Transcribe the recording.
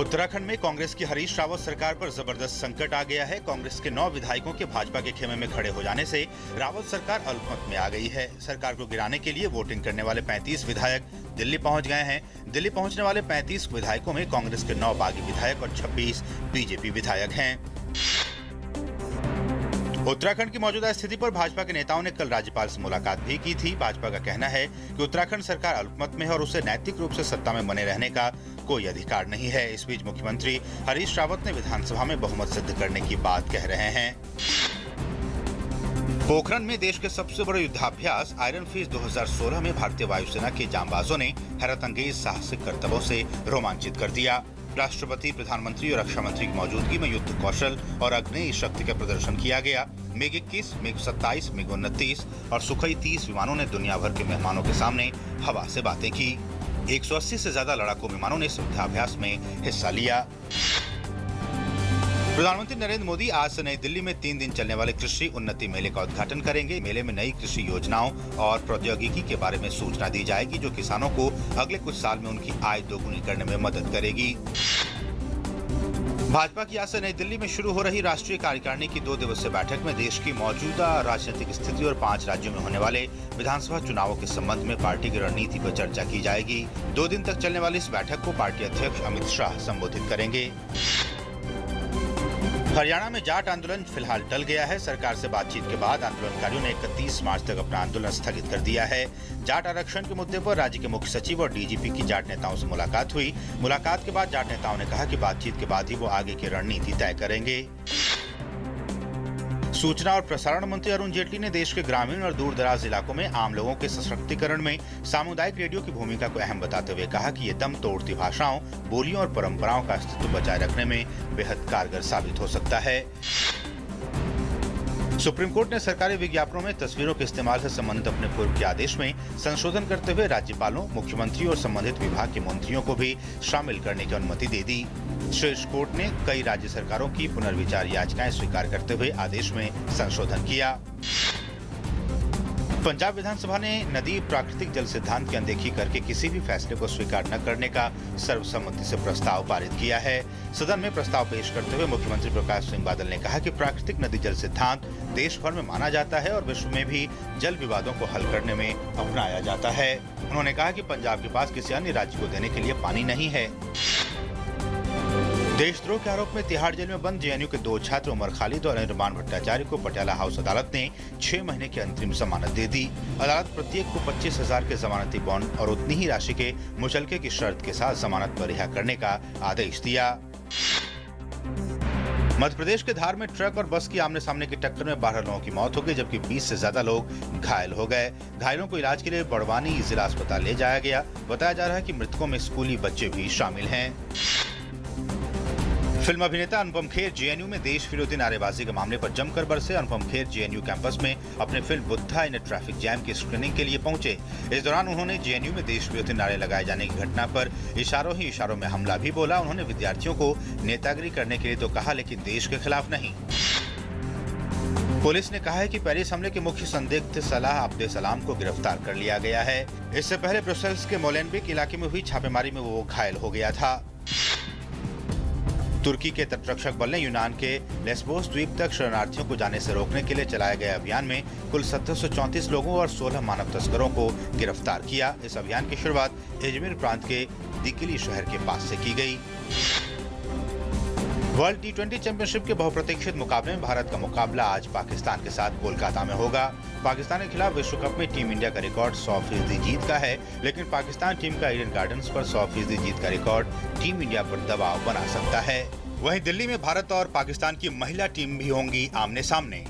उत्तराखंड में कांग्रेस की हरीश रावत सरकार पर जबरदस्त संकट आ गया है। कांग्रेस के 9 विधायकों के भाजपा के खेमे में खड़े हो जाने से रावत सरकार अल्पमत में आ गई है। सरकार को गिराने के लिए वोटिंग करने वाले 35 विधायक दिल्ली पहुंच गए हैं। दिल्ली पहुंचने वाले 35 विधायकों में कांग्रेस के 9 बागी विधायक और 26 बीजेपी विधायक हैं। उत्तराखंड की मौजूदा स्थिति पर भाजपा के नेताओं ने कल राज्यपाल से मुलाकात भी की थी। भाजपा का कहना है कि उत्तराखंड सरकार अल्पमत में है और उसे नैतिक रूप से सत्ता में बने रहने का कोई अधिकार नहीं है। इस बीच मुख्यमंत्री हरीश रावत ने विधानसभा में बहुमत सिद्ध करने की बात कह रहे हैं। पोखरण में देश के सबसे बड़े युद्धाभ्यास आयरन फिस्ट 2016 में भारतीय वायुसेना के जांबाजों ने हैरतअंगेज साहसिक करतबों से रोमांचित कर दिया। राष्ट्रपति, प्रधानमंत्री और रक्षा मंत्री की मौजूदगी में युद्ध कौशल और अग्नेय शक्ति का प्रदर्शन किया गया। मिग 21, मिग 27, मिग 29 और सुखोई 30 विमानों ने दुनिया भर के मेहमानों के सामने हवा से बातें की। 180 से ज्यादा लड़ाकू विमानों ने इस युद्धाभ्यास में हिस्सा लिया। प्रधानमंत्री नरेंद्र मोदी आज से नई दिल्ली में 3 दिन चलने वाले कृषि उन्नति मेले का उद्घाटन करेंगे। मेले में नई कृषि योजनाओं और प्रौद्योगिकी के बारे में सूचना दी जाएगी, जो किसानों को अगले कुछ साल में उनकी आय दोगुनी करने में मदद करेगी। भाजपा की आज से नई दिल्ली में शुरू हो रही राष्ट्रीय कार्यकारिणी की 2 दिवसीय बैठक में देश की मौजूदा राजनीतिक स्थिति और 5 राज्यों में होने वाले विधानसभा चुनावों के संबंध में पार्टी की रणनीति पर चर्चा की जाएगी। 2 दिन तक चलने वाली इस बैठक को पार्टी अध्यक्ष अमित शाह संबोधित करेंगे। हरियाणा में जाट आंदोलन फिलहाल टल गया है। सरकार से बातचीत के बाद आंदोलनकारियों ने 31 मार्च तक अपना आंदोलन स्थगित कर दिया है। जाट आरक्षण के मुद्दे पर राज्य के मुख्य सचिव और डीजीपी की जाट नेताओं से मुलाकात हुई। मुलाकात के बाद जाट नेताओं ने कहा कि बातचीत के बाद ही वो आगे की रणनीति तय करेंगे। सूचना और प्रसारण मंत्री अरुण जेटली ने देश के ग्रामीण और दूर दराज इलाकों में आम लोगों के सशक्तिकरण में सामुदायिक रेडियो की भूमिका को अहम बताते हुए कहा कि ये दम तोड़ती भाषाओं, बोलियों और परंपराओं का अस्तित्व बचाए रखने में बेहद कारगर साबित हो सकता है। सुप्रीम कोर्ट ने सरकारी विज्ञापनों में तस्वीरों के इस्तेमाल से संबंधित अपने पूर्व के आदेश में संशोधन करते हुए राज्यपालों, मुख्यमंत्री और संबंधित विभाग के मंत्रियों को भी शामिल करने की अनुमति दे दी। शीर्ष कोर्ट ने कई राज्य सरकारों की पुनर्विचार याचिकाएं स्वीकार करते हुए आदेश में संशोधन किया। पंजाब विधानसभा ने नदी प्राकृतिक जल सिद्धांत की अनदेखी करके किसी भी फैसले को स्वीकार न करने का सर्वसम्मति से प्रस्ताव पारित किया है। सदन में प्रस्ताव पेश करते हुए मुख्यमंत्री प्रकाश सिंह बादल ने कहा कि प्राकृतिक नदी जल सिद्धांत देश भर में माना जाता है और विश्व में भी जल विवादों को हल करने में अपनाया जाता है। उन्होंने कहा कि पंजाब के पास किसी अन्य राज्य को देने के लिए पानी नहीं है। देशद्रोह के आरोप में तिहाड़ जेल में बंद जेएनयू के 2 छात्र उमर खालिद और अनिर्बान भट्टाचार्य को पटियाला हाउस अदालत ने 6 महीने की अंतरिम जमानत दे दी। अदालत प्रत्येक को 25,000 के जमानती बॉन्ड और उतनी ही राशि के मुचलके की शर्त के साथ जमानत पर रिहा करने का आदेश दिया। मध्य प्रदेश के धार में ट्रक और बस की आमने सामने की टक्कर में 12 लोगों की मौत हो गई, जबकि 20 से ज्यादा लोग घायल हो गए। घायलों को इलाज के लिए बड़वानी जिला अस्पताल ले जाया गया। बताया जा रहा है कि मृतकों में स्कूली बच्चे भी शामिल हैं। फिल्म अभिनेता अनुपम खेर जेएनयू में देश विरोधी नारेबाजी के मामले पर जमकर बरसे। अनुपम खेर जेएनयू कैंपस में अपने film Buddha in traffic jam की स्क्रीनिंग के लिए पहुंचे। इस दौरान उन्होंने जेएनयू में देश विरोधी नारे लगाए जाने की घटना पर इशारों ही इशारों में हमला भी बोला। उन्होंने विद्यार्थियों को नेतागिरी करने के लिए तो कहा, लेकिन देश के खिलाफ नहीं। पुलिस ने कहा है कि पेरिस हमले के मुख्य संदिग्ध सलाह अब्दे सलाम को गिरफ्तार कर लिया गया है। इससे पहले ब्रुसेल्स के मोलेनबिक इलाके में हुई छापेमारी में वो घायल हो गया था। तुर्की के तटरक्षक बल ने यूनान के लेस्बोस द्वीप तक शरणार्थियों को जाने से रोकने के लिए चलाए गए अभियान में कुल 734 लोगों और 16 मानव तस्करों को गिरफ्तार किया। इस अभियान की शुरुआत इजमिर प्रांत के दिकिली शहर के पास से की गई। वर्ल्ड टी20 चैंपियनशिप के बहुप्रतीक्षित मुकाबले में भारत का मुकाबला आज पाकिस्तान के साथ कोलकाता में होगा। पाकिस्तान के खिलाफ विश्व कप में टीम इंडिया का रिकॉर्ड 100% जीत का है, लेकिन पाकिस्तान टीम का ईडन गार्डन्स पर 100% जीत का रिकॉर्ड टीम इंडिया पर दबाव बना सकता है। वहीं दिल्ली में भारत और पाकिस्तान की महिला टीम भी होंगी आमने सामने।